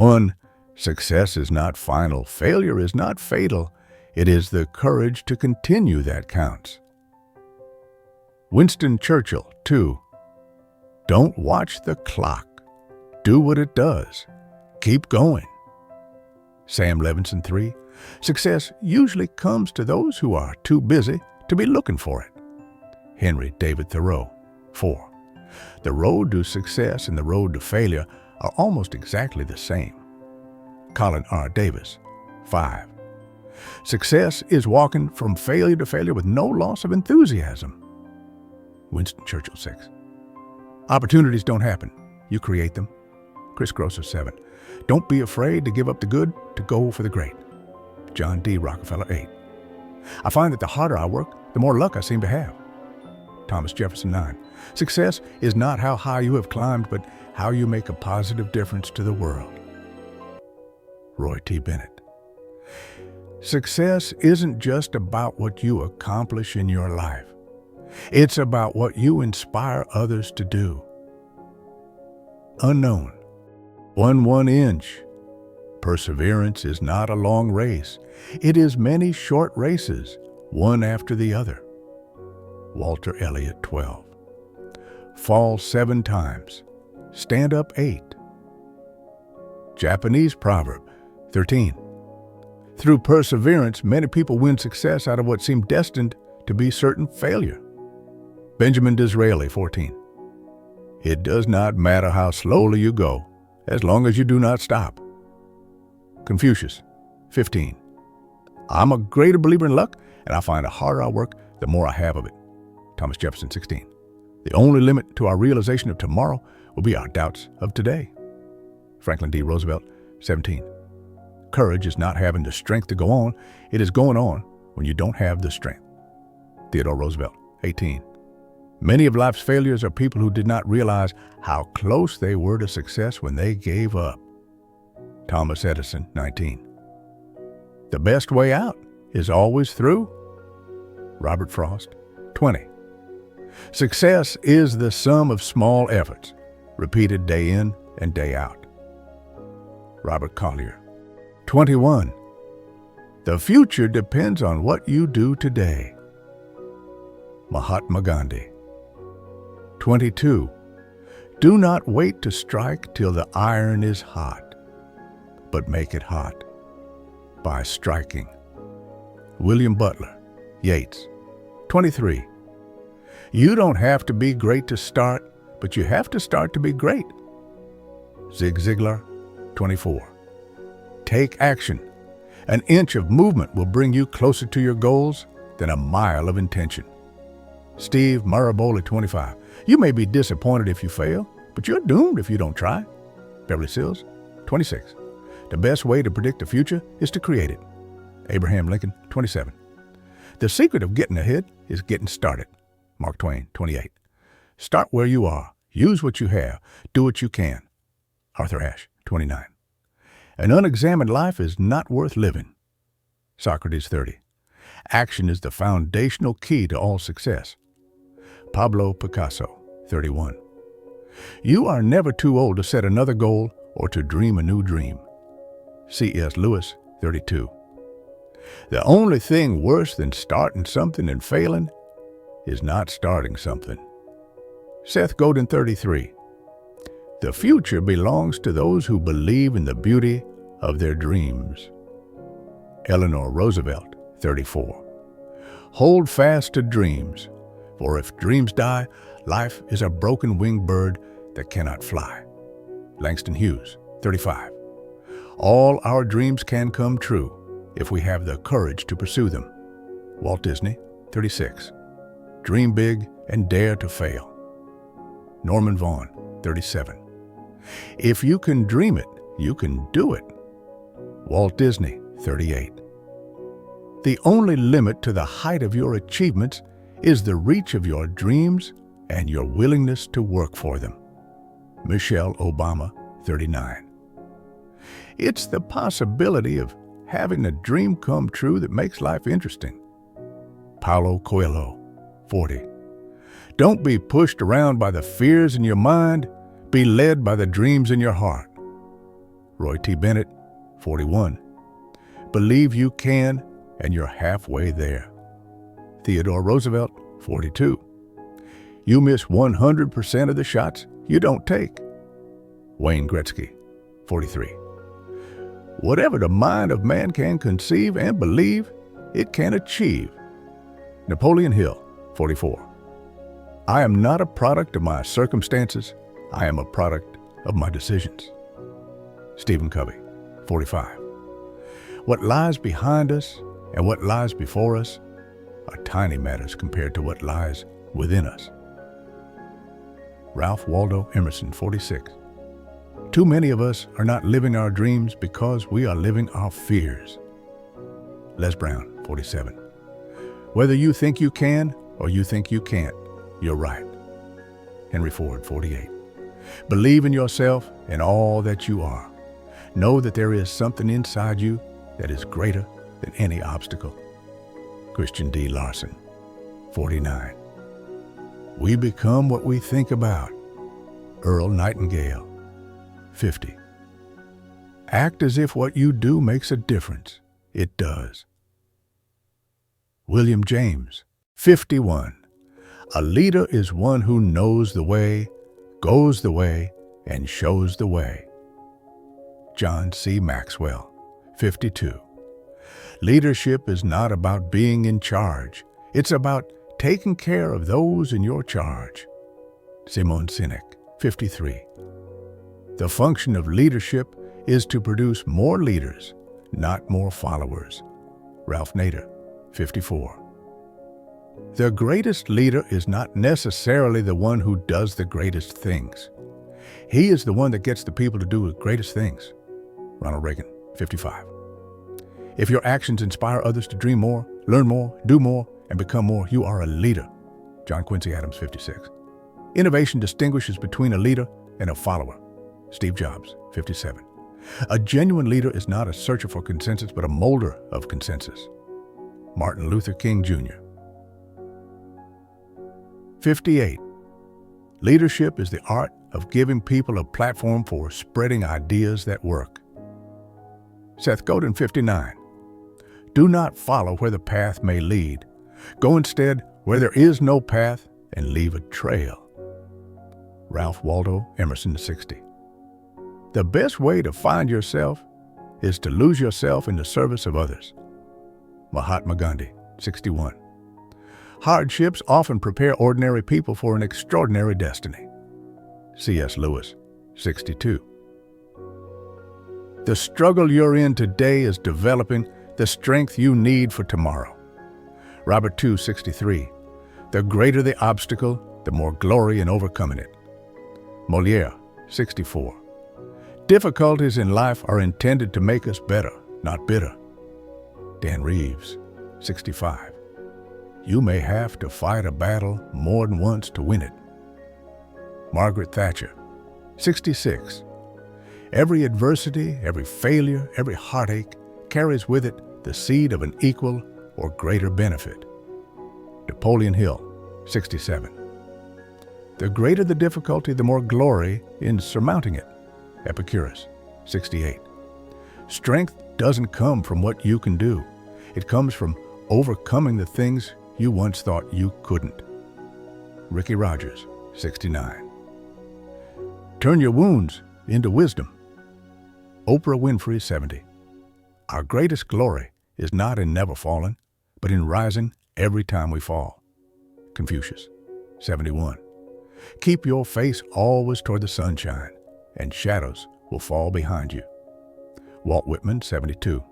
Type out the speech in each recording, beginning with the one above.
1. Success is not final. Failure is not fatal. It is the courage to continue that counts. Winston Churchill. 2. Don't watch the clock. Do what it does. Keep going. Sam Levinson. 3. Success usually comes to those who are too busy to be looking for it. Henry David Thoreau. 4. The road to success and the road to failure are almost exactly the same. Colin R. Davis. 5. Success is walking from failure to failure with no loss of enthusiasm. Winston Churchill. 6. Opportunities don't happen. You create them. Chris Grosser. 7. Don't be afraid to give up the good to go for the great. John D. Rockefeller. 8. I find that the harder I work, the more luck I seem to have. Thomas Jefferson. 9. Success is not how high you have climbed, but how you make a positive difference to the world. Roy T. Bennett. Success isn't just about what you accomplish in your life. It's about what you inspire others to do. Unknown. 1 inch. Perseverance is not a long race. It is many short races, one after the other. Walter Elliott. 12. Fall 7 times. Stand up 8. Japanese proverb. 13. Through perseverance, many people win success out of what seemed destined to be certain failure. Benjamin Disraeli. 14. It does not matter how slowly you go, as long as you do not stop. Confucius. 15. I'm a greater believer in luck, and I find the harder I work, the more I have of it. Thomas Jefferson. 16. The only limit to our realization of tomorrow will be our doubts of today. Franklin D. Roosevelt. 17. Courage is not having the strength to go on. It is going on when you don't have the strength. Theodore Roosevelt. 18. Many of life's failures are people who did not realize how close they were to success when they gave up. Thomas Edison. 19. The best way out is always through. Robert Frost. 20. Success is the sum of small efforts, repeated day in and day out. Robert Collier. 21. The future depends on what you do today. Mahatma Gandhi. 22. Do not wait to strike till the iron is hot, but make it hot by striking. William Butler Yeats. 23. You don't have to be great to start, but you have to start to be great. Zig Ziglar. 24. Take action. An inch of movement will bring you closer to your goals than a mile of intention. Steve Maraboli. 25. You may be disappointed if you fail, but you're doomed if you don't try. Beverly Sills. 26. The best way to predict the future is to create it. Abraham Lincoln. 27. The secret of getting ahead is getting started. Mark Twain. 28. Start where you are. Use what you have. Do what you can. Arthur Ashe. 29. An unexamined life is not worth living. Socrates. 30. Action is the foundational key to all success. Pablo Picasso. 31. You are never too old to set another goal or to dream a new dream. C.S. Lewis. 32. The only thing worse than starting something and failing is not starting something. Seth Godin. 33. The future belongs to those who believe in the beauty of their dreams. Eleanor Roosevelt. 34. Hold fast to dreams, for if dreams die, life is a broken-winged bird that cannot fly. Langston Hughes. 35. All our dreams can come true if we have the courage to pursue them. Walt Disney. 36. Dream big and dare to fail. Norman Vaughn. 37. If you can dream it, you can do it. Walt Disney. 38. The only limit to the height of your achievements is the reach of your dreams and your willingness to work for them. Michelle Obama. 39. It's the possibility of having a dream come true that makes life interesting. Paulo Coelho. 40. Don't be pushed around by the fears in your mind. Be led by the dreams in your heart. Roy T. Bennett, 41. Believe you can, and you're halfway there. Theodore Roosevelt, 42. You miss 100% of the shots you don't take. Wayne Gretzky, 43. Whatever the mind of man can conceive and believe, it can achieve. Napoleon Hill, 44. I am not a product of my circumstances. I am a product of my decisions. Stephen Covey, 45. What lies behind us and what lies before us are tiny matters compared to what lies within us. Ralph Waldo Emerson, 46. Too many of us are not living our dreams because we are living our fears. Les Brown, 47. Whether you think you can or you think you can't, you're right. Henry Ford, 48. Believe in yourself and all that you are. Know that there is something inside you that is greater than any obstacle. Christian D. Larson, 49. We become what we think about. Earl Nightingale, 50. Act as if what you do makes a difference. It does. William James, 51. A leader is one who knows the way, goes the way, and shows the way. John C. Maxwell, 52. Leadership is not about being in charge. It's about taking care of those in your charge. Simon Sinek, 53. The function of leadership is to produce more leaders, not more followers. Ralph Nader, 54. The greatest leader is not necessarily the one who does the greatest things. He is the one that gets the people to do the greatest things. Ronald Reagan, 55. If your actions inspire others to dream more, learn more, do more, and become more, you are a leader. John Quincy Adams, 56. Innovation distinguishes between a leader and a follower. Steve Jobs, 57. A genuine leader is not a searcher for consensus, but a molder of consensus. Martin Luther King, Jr. 58. Leadership is the art of giving people a platform for spreading ideas that work. Seth Godin, 59. Do not follow where the path may lead. Go instead where there is no path and leave a trail. Ralph Waldo Emerson, 60. The best way to find yourself is to lose yourself in the service of others. Mahatma Gandhi, 61. Hardships often prepare ordinary people for an extraordinary destiny. C.S. Lewis, 62. The struggle you're in today is developing the strength you need for tomorrow. Robert II, 63. The greater the obstacle, the more glory in overcoming it. Molière, 64. Difficulties in life are intended to make us better, not bitter. Dan Reeves, 65. You may have to fight a battle more than once to win it. Margaret Thatcher, 66. Every adversity, every failure, every heartache carries with it the seed of an equal or greater benefit. Napoleon Hill, 67. The greater the difficulty, the more glory in surmounting it. Epicurus, 68. Strength doesn't come from what you can do. It comes from overcoming the things you once thought you couldn't. Ricky Rogers, 69. Turn your wounds into wisdom. Oprah Winfrey, 70. Our greatest glory is not in never falling, but in rising every time we fall. Confucius, 71. Keep your face always toward the sunshine, and shadows will fall behind you. Walt Whitman, 72.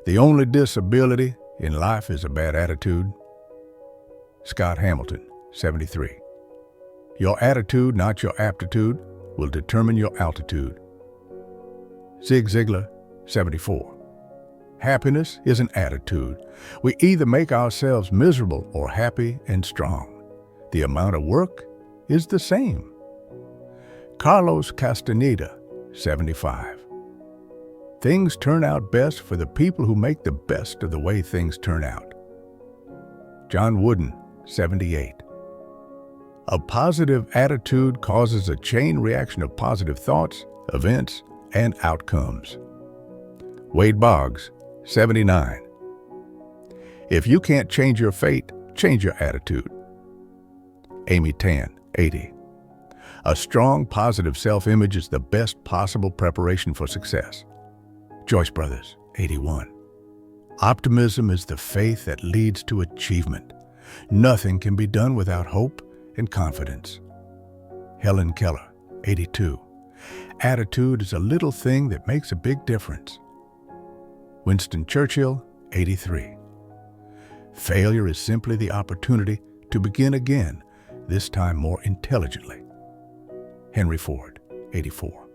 The only disability in life is a bad attitude. Scott Hamilton, 73. Your attitude, not your aptitude, will determine your altitude. Zig Ziglar, 74. Happiness is an attitude. We either make ourselves miserable or happy and strong. The amount of work is the same. Carlos Castaneda, 75. Things turn out best for the people who make the best of the way things turn out. John Wooden, 78. A positive attitude causes a chain reaction of positive thoughts, events, and outcomes. Wade Boggs, 79. If you can't change your fate, change your attitude. Amy Tan, 80. A strong, positive self-image is the best possible preparation for success. Joyce Brothers, 81. Optimism is the faith that leads to achievement. Nothing can be done without hope and confidence. Helen Keller, 82. Attitude is a little thing that makes a big difference. Winston Churchill, 83. Failure is simply the opportunity to begin again, this time more intelligently. Henry Ford, 84.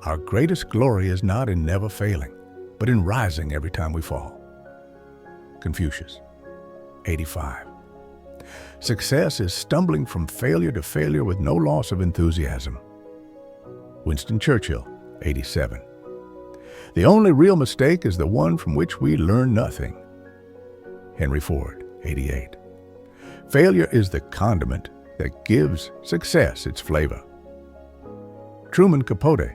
Our greatest glory is not in never failing, but in rising every time we fall. Confucius, 85. Success is stumbling from failure to failure with no loss of enthusiasm. Winston Churchill, 87. The only real mistake is the one from which we learn nothing. Henry Ford, 88. Failure is the condiment that gives success its flavor. Truman Capote,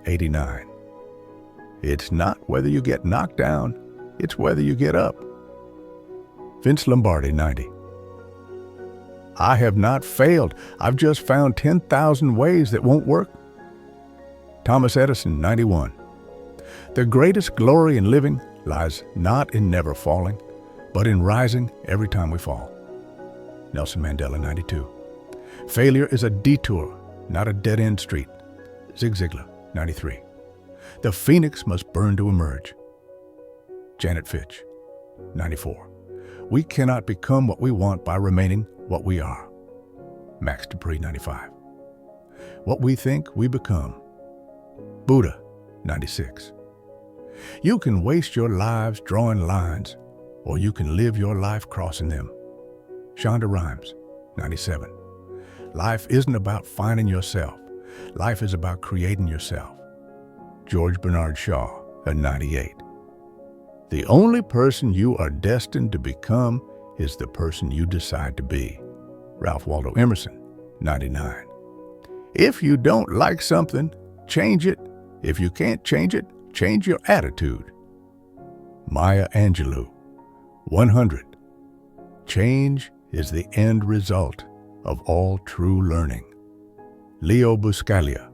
89. It's not whether you get knocked down, it's whether you get up. Vince Lombardi, 90. I have not failed. I've just found 10,000 ways that won't work. Thomas Edison, 91. The greatest glory in living lies not in never falling, but in rising every time we fall. Nelson Mandela, 92. Failure is a detour, not a dead-end street. Zig Ziglar, 93. The phoenix must burn to emerge. Janet Fitch, 94. We cannot become what we want by remaining what we are. Max Dupree, 95. What we think, we become. Buddha, 96. You can waste your lives drawing lines, or you can live your life crossing them. Shonda Rhimes, 97. Life isn't about finding yourself. Life is about creating yourself. George Bernard Shaw, at 98. The only person you are destined to become is the person you decide to be. Ralph Waldo Emerson, 99. If you don't like something, change it. If you can't change it, change your attitude. Maya Angelou, 100. Change is the end result of all true learning. Leo Buscaglia,